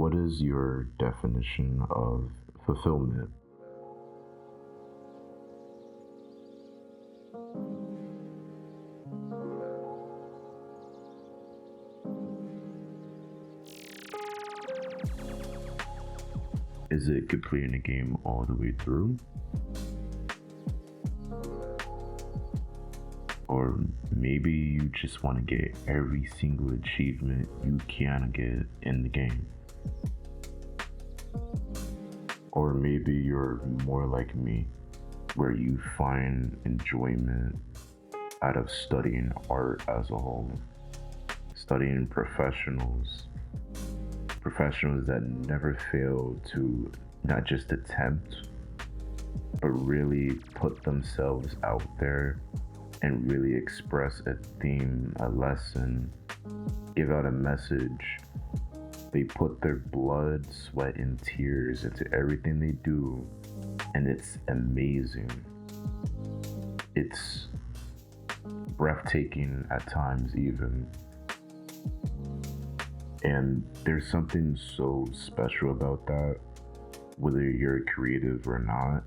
What is your definition of fulfillment? Is it completing a game all the way through? Or maybe you just want to get every single achievement you can get in the game. Or maybe you're more like me, where you find enjoyment out of studying art as a whole, studying professionals that never fail to not just attempt, but really put themselves out there and really express a theme, a lesson, give out a message. They put their blood, sweat, and tears into everything they do, and it's amazing. It's breathtaking at times, even. And there's something so special about that, whether you're creative or not,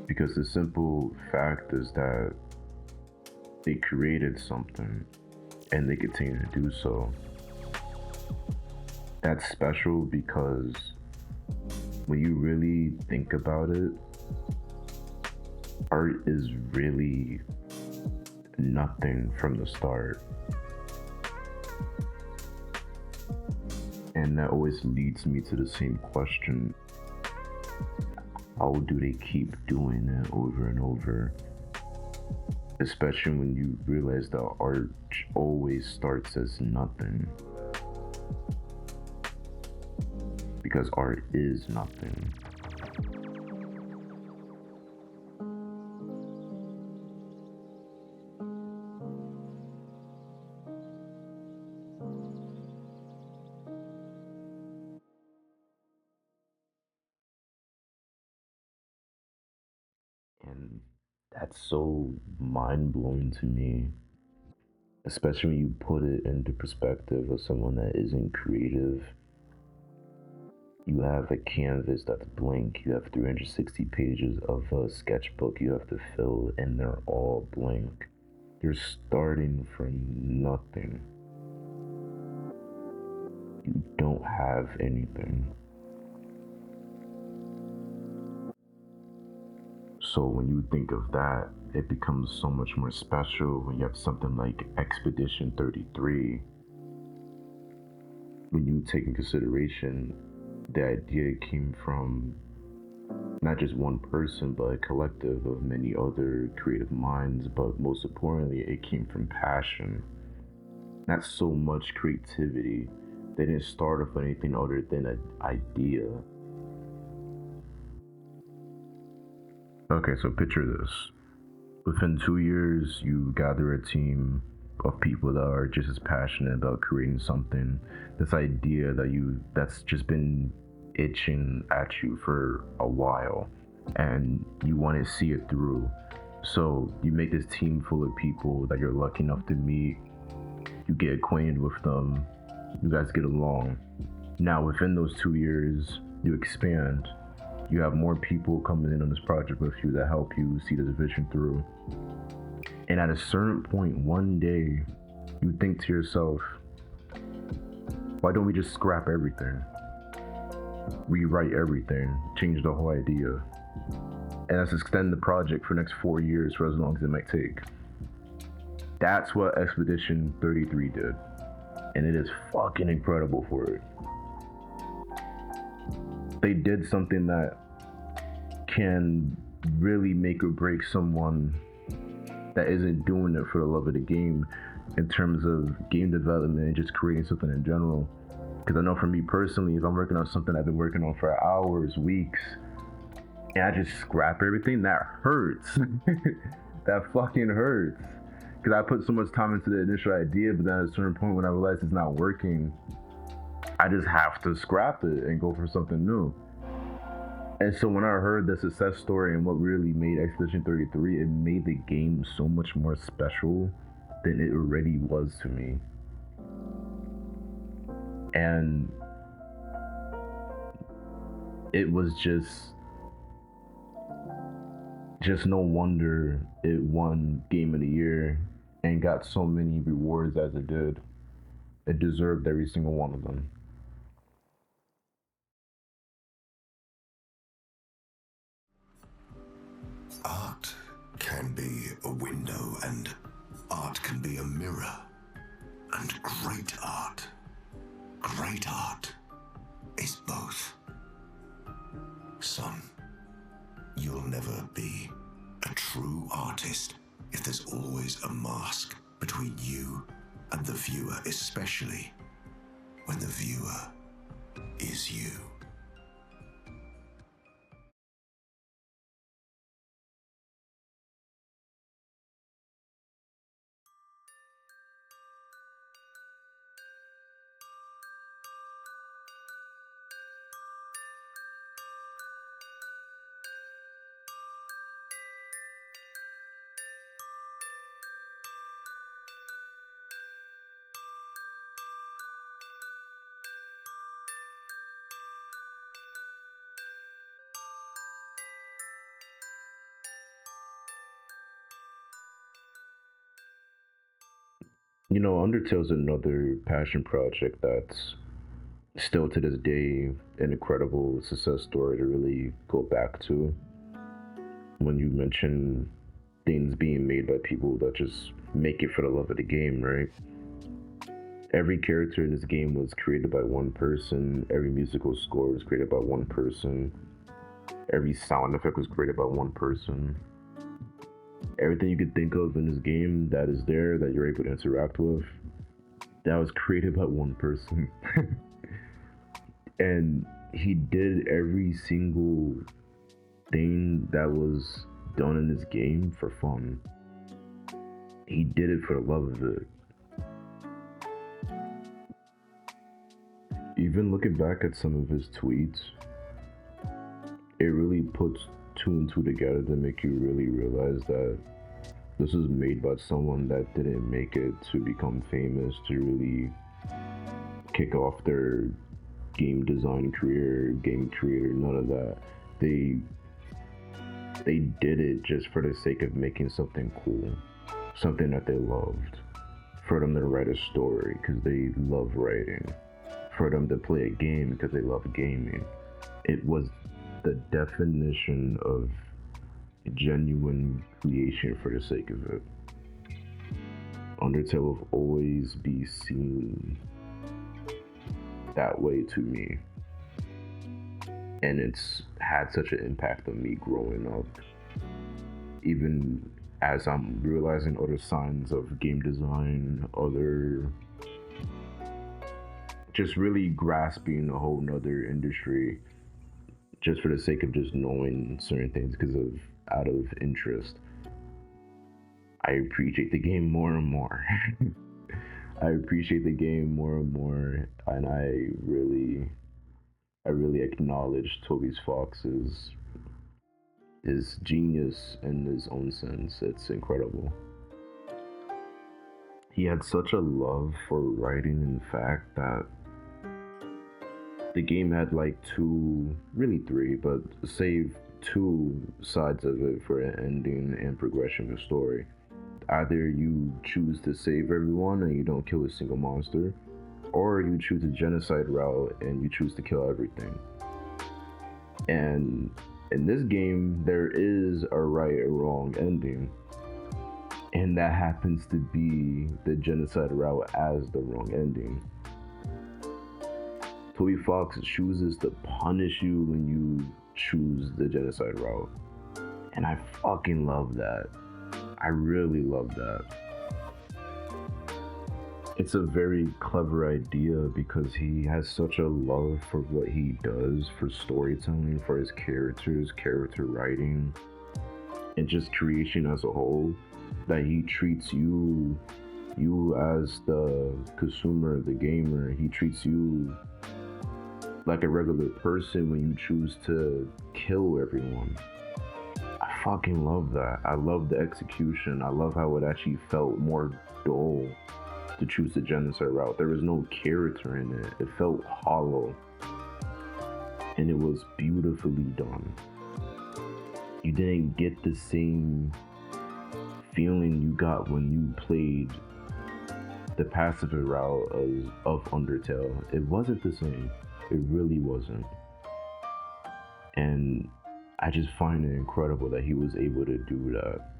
because the simple fact is that they created something and they continue to do so. That's special because when you really think about it, art is really nothing from the start. And that always leads me to the same question. How do they keep doing it over and over? Especially when you realize that art always starts as nothing. Because art is nothing. And that's so mind blowing to me, especially when you put it into perspective of someone that isn't creative. You have a canvas that's blank, you have 360 pages of a sketchbook you have to fill, and they're all blank. You're starting from nothing. You don't have anything. So when you think of that, it becomes so much more special when you have something like Expedition 33. When you take in consideration the idea came from not just one person, but a collective of many other creative minds, but most importantly, it came from passion. Not so much creativity. They didn't start off with anything other than an idea. Okay, so picture this. Within 2 years, you gather a team of people that are just as passionate about creating something. This idea that's just been itching at you for a while, and you want to see it through. So you make this team full of people that you're lucky enough to meet. You get acquainted with them. You guys get along. Now, within those 2 years, you expand. You have more people coming in on this project with you that help you see this vision through. And at a certain point, one day, you think to yourself, why don't we just scrap everything? Rewrite everything, change the whole idea. And let's extend the project for the next 4 years for as long as it might take. That's what Expedition 33 did. And it is fucking incredible for it. They did something that can really make or break someone that isn't doing it for the love of the game in terms of game development and just creating something in general. Because I know for me personally, if I'm working on something I've been working on for hours, weeks, and I just scrap everything, that hurts. That fucking hurts. Because I put so much time into the initial idea, but then at a certain point when I realize it's not working, I just have to scrap it and go for something new. And so when I heard the success story and what really made Expedition 33, it made the game so much more special than it already was to me. And it was just no wonder it won Game of the Year and got so many rewards as it did. It deserved every single one of them. Art can be a window, and art can be a mirror. And great art is both. Son, you'll never be a true artist if there's always a mask between you and the viewer, especially when the viewer is you. You know, Undertale's another passion project that's still to this day an incredible success story to really go back to. When you mention things being made by people that just make it for the love of the game, right? Every character in this game was created by one person, every musical score was created by one person, every sound effect was created by one person. Everything you could think of in this game that is there that you're able to interact with, that was created by one person. And he did every single thing that was done in this game for fun. He did it for the love of it. Even looking back at some of his tweets, it really puts two and two together to make you really realize that this was made by someone that didn't make it to become famous, to really kick off their game design career, game creator, none of that. They did it just for the sake of making something cool, something that they loved. For them to write a story because they love writing. For them to play a game because they love gaming. It was the definition of genuine creation for the sake of it. Undertale will always be seen that way to me. And it's had such an impact on me growing up. Even as I'm realizing other signs of game design, other just really grasping a whole nother industry just for the sake of just knowing certain things because of out of interest. I appreciate the game more and more. I appreciate the game more and more, and I really acknowledge Toby Fox's his genius in his own sense. It's incredible. He had such a love for writing, in fact, that the game had like two, really three, but save two sides of it for an ending and progression of the story. Either you choose to save everyone and you don't kill a single monster, or you choose the genocide route and you choose to kill everything. And in this game, there is a right or wrong ending, and that happens to be the genocide route as the wrong ending. Toby Fox chooses to punish you when you choose the genocide route. And I fucking love that. I really love that. It's a very clever idea because he has such a love for what he does, for storytelling, for his characters, character writing, and just creation as a whole, that he treats you as the consumer, the gamer. He treats you like a regular person when you choose to kill everyone. I fucking love that. I love the execution. I love how it actually felt more dull to choose the genocide route. There was no character in it. It felt hollow. and it was beautifully done. You didn't get the same feeling you got when you played the passive route of Undertale. It wasn't the same. It really wasn't. And I just find it incredible that he was able to do that.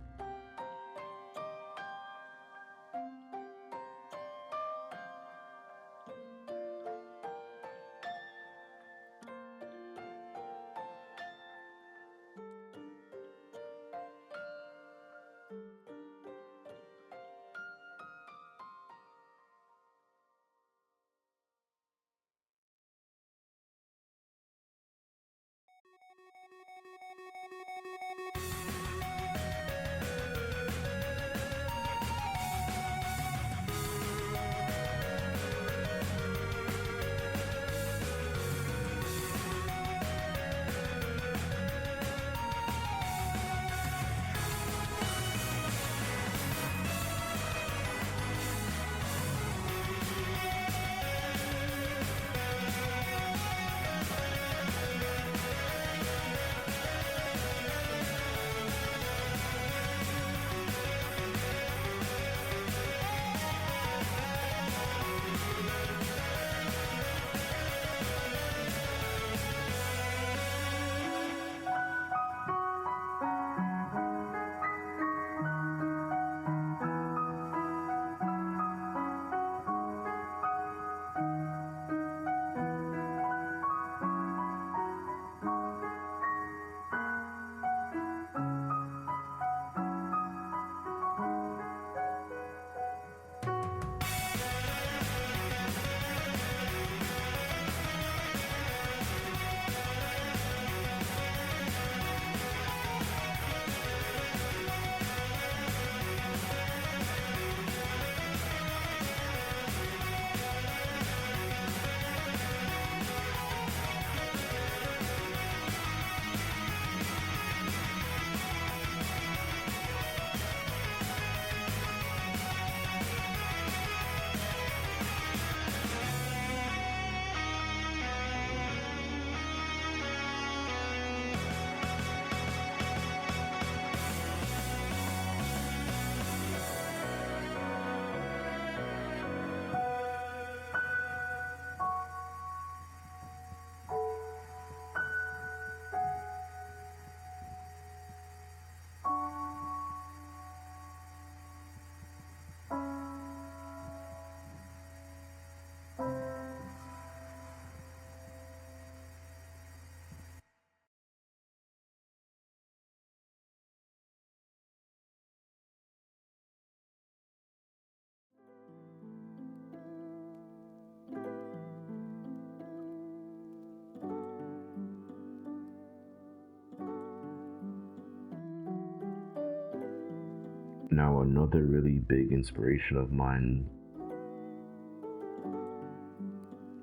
Now, another really big inspiration of mine,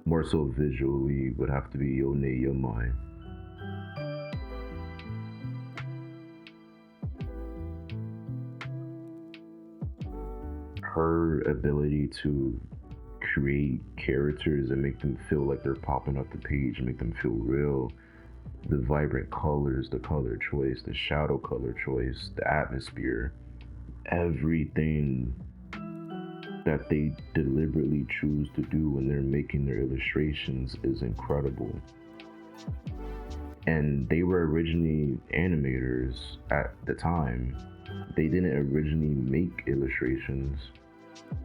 more so visually, would have to be Yone Yamai. Her ability to create characters and make them feel like they're popping off the page, make them feel real. The vibrant colors, the color choice, the shadow color choice, the atmosphere, everything that they deliberately choose to do when they're making their illustrations is incredible. And they were originally animators at the time. They didn't originally make illustrations.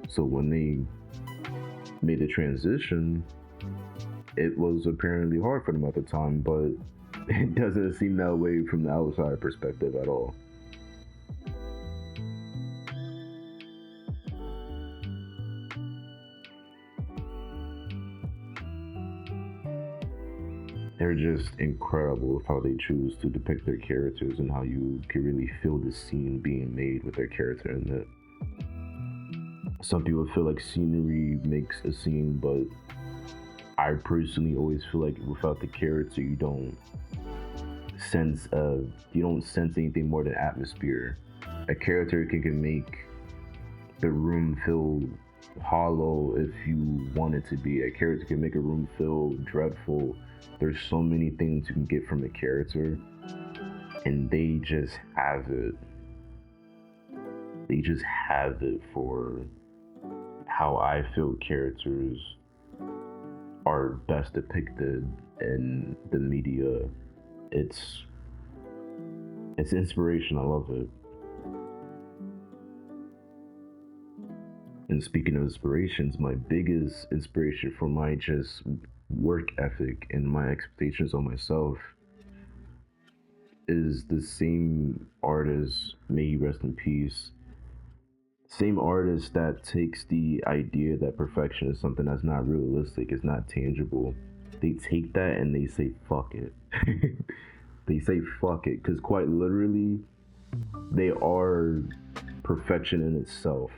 So when they made the transition, it was apparently hard for them at the time, but it doesn't seem that way from the outside perspective at all. They're just incredible with how they choose to depict their characters and how you can really feel the scene being made with their character in it. Some people feel like scenery makes a scene, but I personally always feel like without the character, you don't sense anything more than atmosphere. A character can make the room feel hollow if you want it to be. A character can make a room feel dreadful. There's so many things you can get from a character, and they just have it. They just have it for how I feel characters are best depicted in the media. It's inspiration. I love it. And speaking of inspirations, my biggest inspiration for my just work ethic and my expectations on myself is the same artist, may he rest in peace, same artist that takes the idea that perfection is something that's not realistic, it's not tangible. They take that and they say, fuck it. They say, fuck it, because quite literally, they are perfection in itself.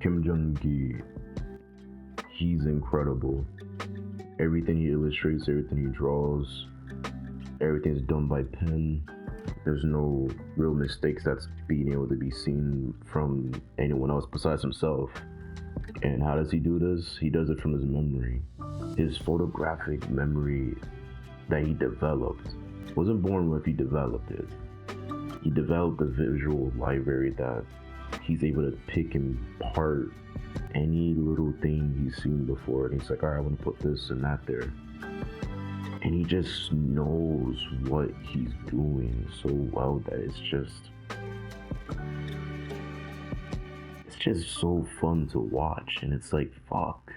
Kim Jung-gi, he's incredible. Everything he illustrates, everything he draws, everything's done by pen. There's no real mistakes that's being able to be seen from anyone else besides himself. And how does he do this? He does it from his memory. His photographic memory that he developed wasn't born with, he developed it. He developed a visual library that he's able to pick and part any little thing he's seen before, and he's like, all right, I want to put this and that there. And he just knows what he's doing so well that it's just so fun to watch. And it's like, fuck.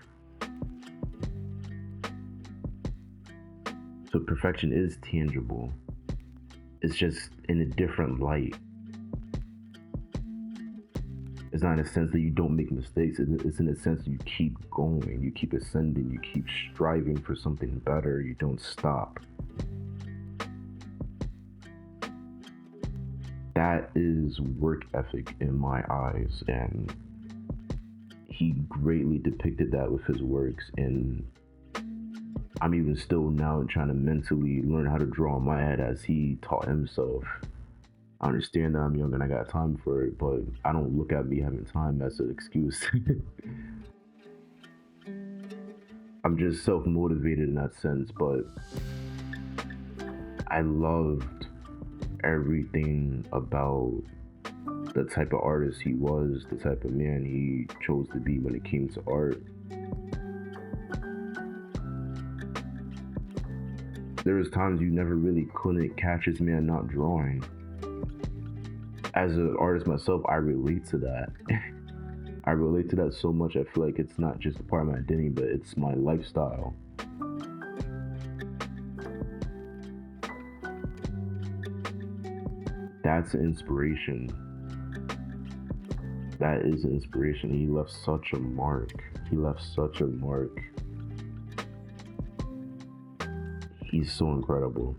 So perfection is tangible. It's just in a different light. It's not in a sense that you don't make mistakes. It's in a sense that you keep going, you keep ascending, you keep striving for something better, you don't stop. That is work ethic in my eyes, and he greatly depicted that with his works. And I'm even still now trying to mentally learn how to draw in my head as he taught himself. I understand that I'm young and I got time for it, but I don't look at me having time as an excuse. I'm just self-motivated in that sense, but I loved everything about the type of artist he was, the type of man he chose to be when it came to art. There was times you never really couldn't catch this man not drawing. As an artist myself, I relate to that. I relate to that so much. I feel like it's not just a part of my identity, but it's my lifestyle. That's inspiration. That is inspiration. He left such a mark. He's so incredible.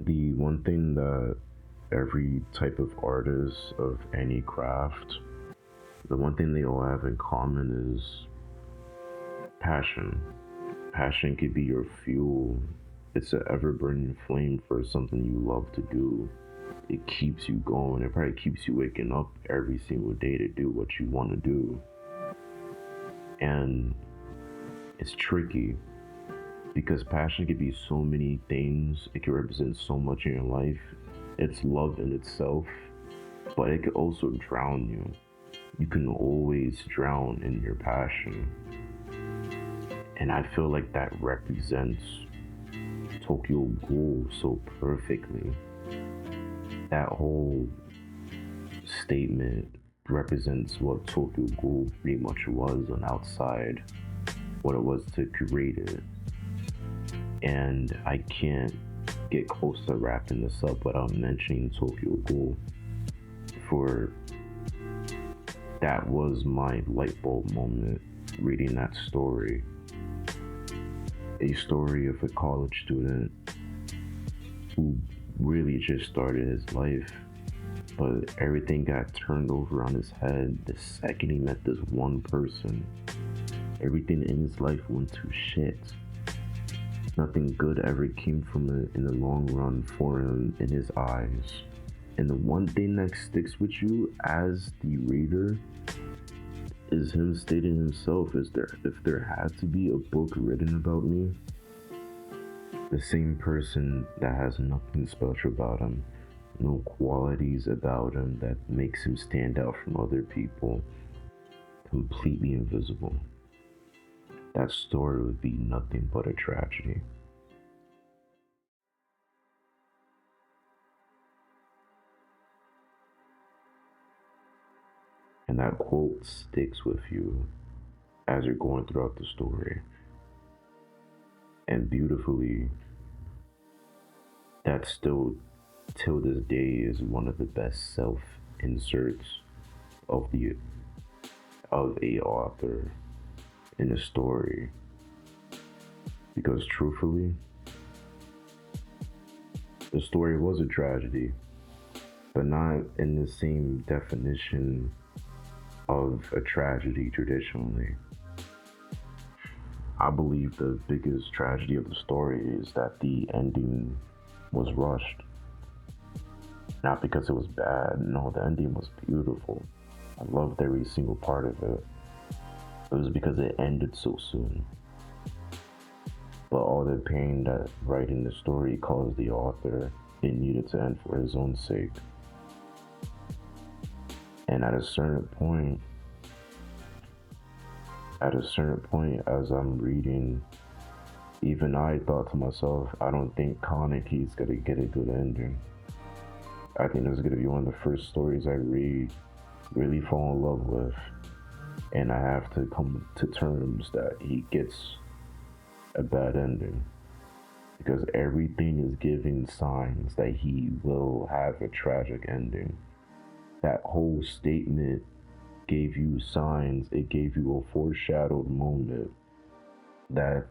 The one thing that every type of artist of any craft, the one thing they all have in common is passion. Passion could be your fuel. It's an ever-burning flame for something you love to do. It keeps you going. It probably keeps you waking up every single day to do what you want to do. And it's tricky Because passion can be so many things, it can represent so much in your life. It's love in itself, but it can also drown you. You can always drown in your passion. And I feel like that represents Tokyo Ghoul so perfectly. That whole statement represents what Tokyo Ghoul pretty much was on outside, what it was to create it. And I can't get close to wrapping this up without mentioning Tokyo Ghoul. For that was my light bulb moment reading that story. A story of a college student who really just started his life, but everything got turned over on his head the second he met this one person. Everything in his life went to shit. Nothing good ever came from it in the long run for him in his eyes. And the one thing that sticks with you as the reader is him stating himself, if there had to be a book written about me, the same person that has nothing special about him, no qualities about him that makes him stand out from other people, completely invisible. That story would be nothing but a tragedy. And that quote sticks with you as you're going throughout the story. And beautifully, that still, till this day, is one of the best self-inserts of a author in a story. Because truthfully, the story was a tragedy, but not in the same definition of a tragedy traditionally. I believe the biggest tragedy of the story is that the ending was rushed. Not because it was bad, no, the ending was beautiful. I loved every single part of it. It was because it ended so soon. But all the pain that writing the story caused the author, it needed to end for his own sake. And at a certain point, as I'm reading, even I thought to myself, I don't think Kaneki's gonna get a good ending. I think this is gonna be one of the first stories I read, really fall in love with, and I have to come to terms that he gets a bad ending. Because everything is giving signs that he will have a tragic ending. That whole statement gave you signs, it gave you a foreshadowed moment that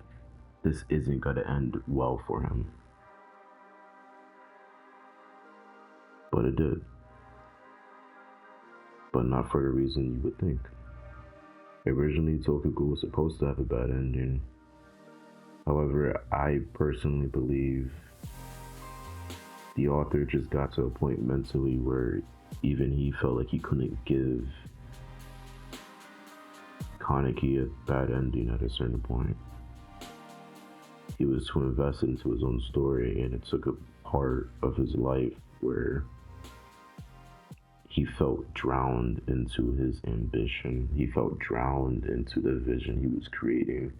this isn't gonna end well for him. But it did. But not for the reason you would think. Originally, Tokyo Ghoul was supposed to have a bad ending. However, I personally believe the author just got to a point mentally where even he felt like he couldn't give Kaneki a bad ending at a certain point. He was too invested into his own story, and it took a part of his life where he felt drowned into his ambition. He felt drowned into the vision he was creating.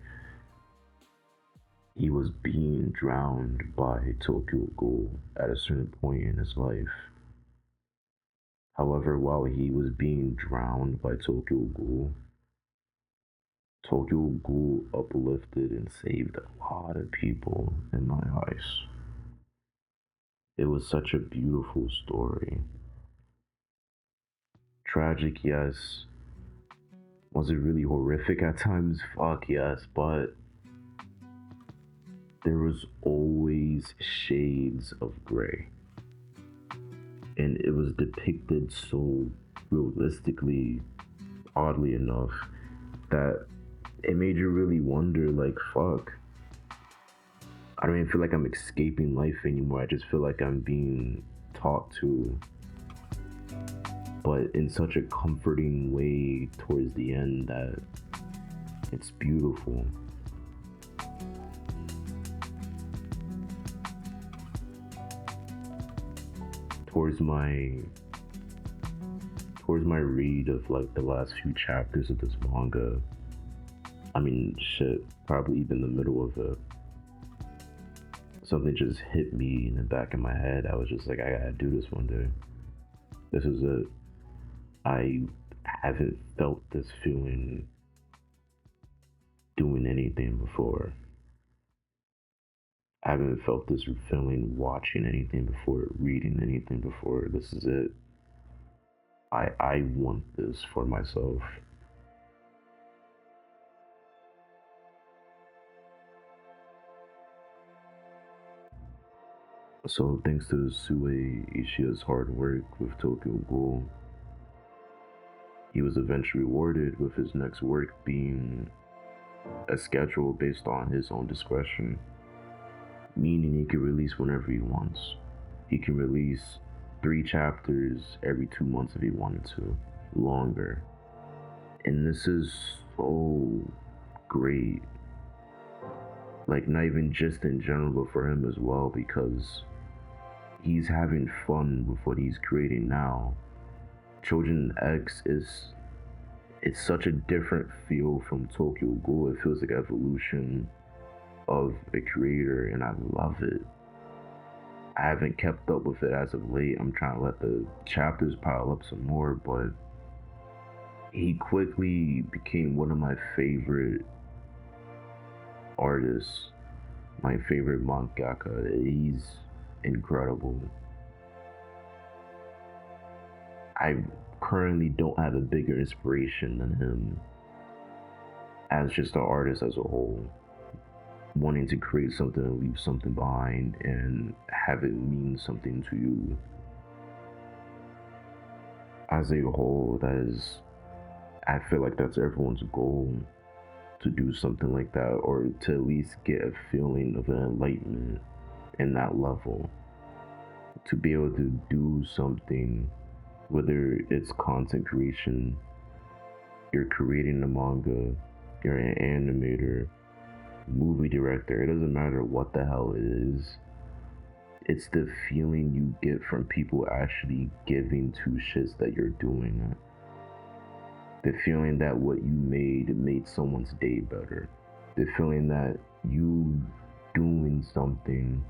He was being drowned by Tokyo Ghoul at a certain point in his life. However, while he was being drowned by Tokyo Ghoul uplifted and saved a lot of people in my eyes. It was such a beautiful story. Tragic, yes. Was it really horrific at times? Fuck yes, but there was always shades of gray. And it was depicted so realistically, oddly enough, that it made you really wonder, like, fuck. I don't even feel like I'm escaping life anymore. I just feel like I'm being taught to. But in such a comforting way towards the end that it's beautiful. towards my towards my read of like the last few chapters of this manga, I mean, shit, probably even the middle of it, something just hit me in the back of my head. I was just like, I gotta do this one day. This is it. I haven't felt this feeling doing anything before. I haven't felt this feeling watching anything before, reading anything before. This is it. I want this for myself. So thanks to Sue Ishia's hard work with Tokyo Ghoul, he was eventually rewarded with his next work being a schedule based on his own discretion, meaning he can release whenever he wants. He can release 3 chapters every 2 months if he wanted to, longer. And this is so great. Like, not even just in general, but for him as well, because he's having fun with what he's creating now. Chojin X it's such a different feel from Tokyo Ghoul. It feels like evolution of a creator, and I love it. I haven't kept up with it as of late. I'm trying to let the chapters pile up some more, but he quickly became one of my favorite artists, my favorite mangaka. He's incredible. I currently don't have a bigger inspiration than him as just an artist as a whole, wanting to create something and leave something behind and have it mean something to you. As a whole, I feel like that's everyone's goal, to do something like that, or to at least get a feeling of enlightenment in that level. To be able to do something, whether it's content creation, you're creating a manga, you're an animator, movie director, it doesn't matter what the hell it is. It's the feeling you get from people actually giving two shits that you're doing. The feeling that what you made someone's day better. The feeling that you doing something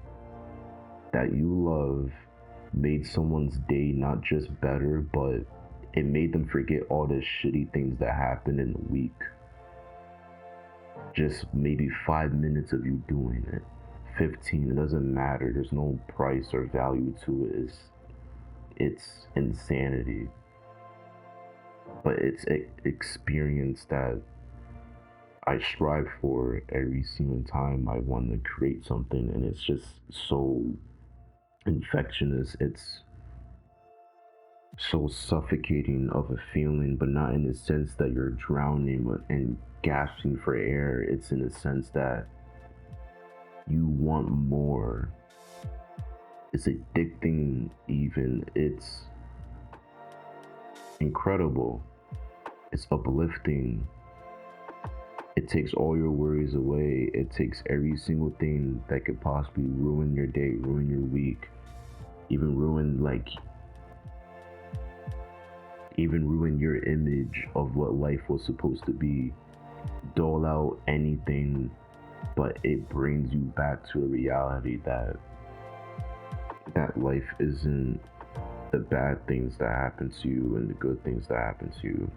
that you love made someone's day not just better, but it made them forget all the shitty things that happened in the week. Just maybe 5 minutes of you doing it. 15, it doesn't matter. There's no price or value to it. It's insanity. But it's an experience that I strive for every single time I want to create something, and it's just so infectious. It's so suffocating of a feeling, but not in the sense that you're drowning and gasping for air. It's in the sense that you want more. It's addicting even. It's incredible. It's uplifting. It takes all your worries away. It takes every single thing that could possibly ruin your day, ruin your week, even ruin your image of what life was supposed to be. Dole out anything, but it brings you back to a reality that life isn't the bad things that happen to you and the good things that happen to you.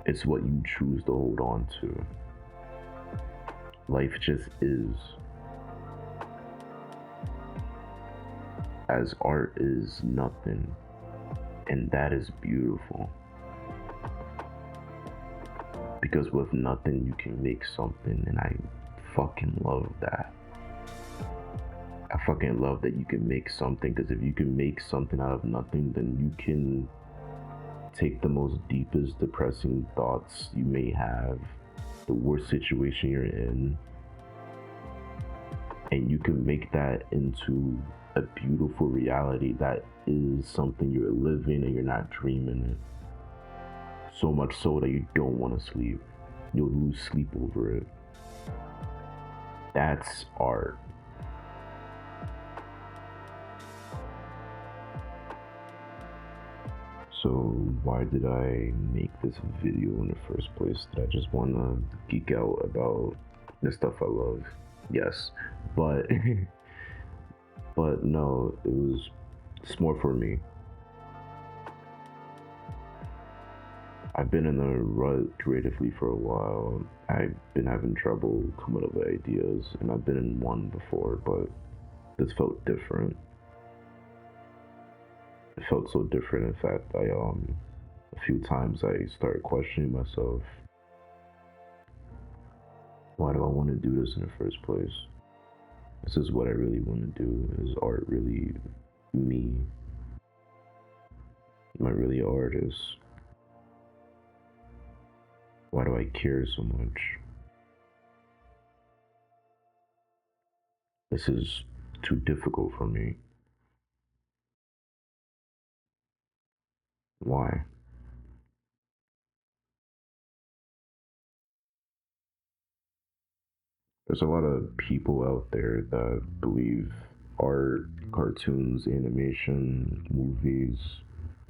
It's what you choose to hold on to. Life just is. As art is nothing, and that is beautiful. Because with nothing you can make something, and I fucking love that. I fucking love that you can make something, because if you can make something out of nothing, then you can take the most deepest depressing thoughts you may have, the worst situation you're in, and you can make that into a beautiful reality that is something you're living and you're not dreaming it. So much so that you don't want to sleep. You'll lose sleep over it. That's art. So why did I make this video in the first place? Did I just want to geek out about the stuff I love? Yes, but but no, it's more for me. I've been in a rut creatively for a while. I've been having trouble coming up with ideas, and I've been in one before, but this felt different. It felt so different. In fact, a few times I started questioning myself. Why do I want to do this in the first place? This is what I really want to do. Is art really me? Am I really an artist? Why do I care so much? This is too difficult for me. Why? There's a lot of people out there that believe art, cartoons, animation, movies,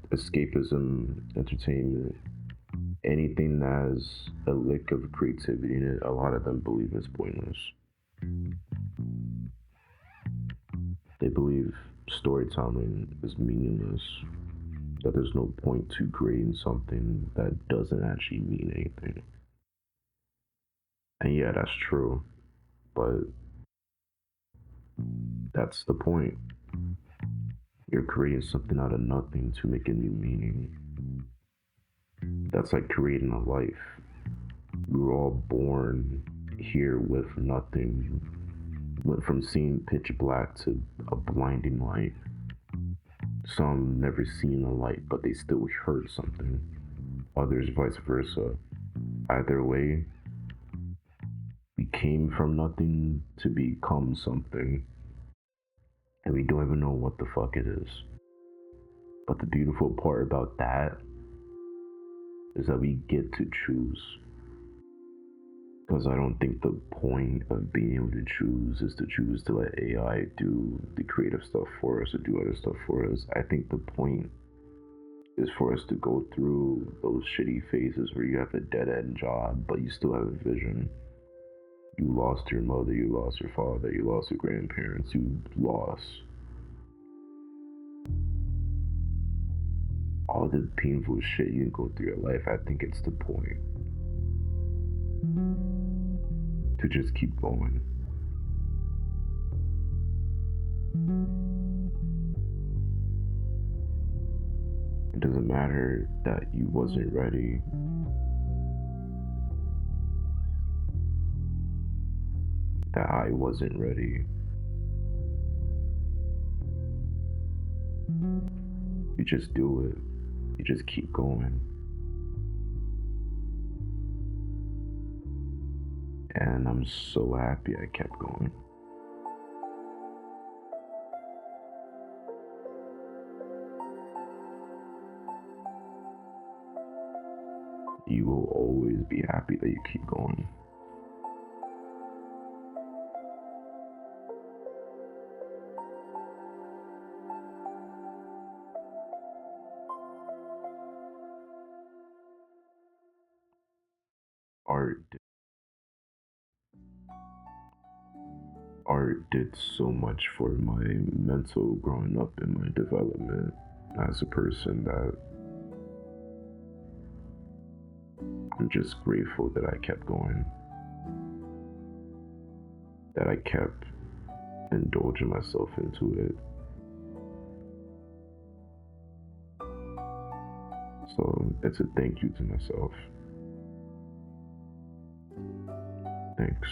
escapism, entertainment, anything that has a lick of creativity in it, a lot of them believe is pointless. They believe storytelling is meaningless, that there's no point to creating something that doesn't actually mean anything. And yeah, that's true, but that's the point. You're creating something out of nothing to make a new meaning. That's like creating a life. We were all born here with nothing. Went from seeing pitch black to a blinding light. Some never seen a light, but they still heard something. Others vice versa. Either way, we came from nothing to become something. And we don't even know what the fuck it is. But the beautiful part about that is that we get to choose. Because I don't think the point of being able to choose is to choose to let AI do the creative stuff for us or do other stuff for us. I think the point is for us to go through those shitty phases where you have a dead end job, but you still have a vision. You lost your mother, you lost your father, you lost your grandparents, you lost all the painful shit you can go through your life. I think it's the point to just keep going. It doesn't matter that you wasn't ready. That I wasn't ready. You just do it. You just keep going. And I'm so happy I kept going. You will always be happy that you keep going. Art did so much for my mental growing up and my development as a person that I'm just grateful that I kept going. That I kept indulging myself into it. So it's a thank you to myself. Thanks.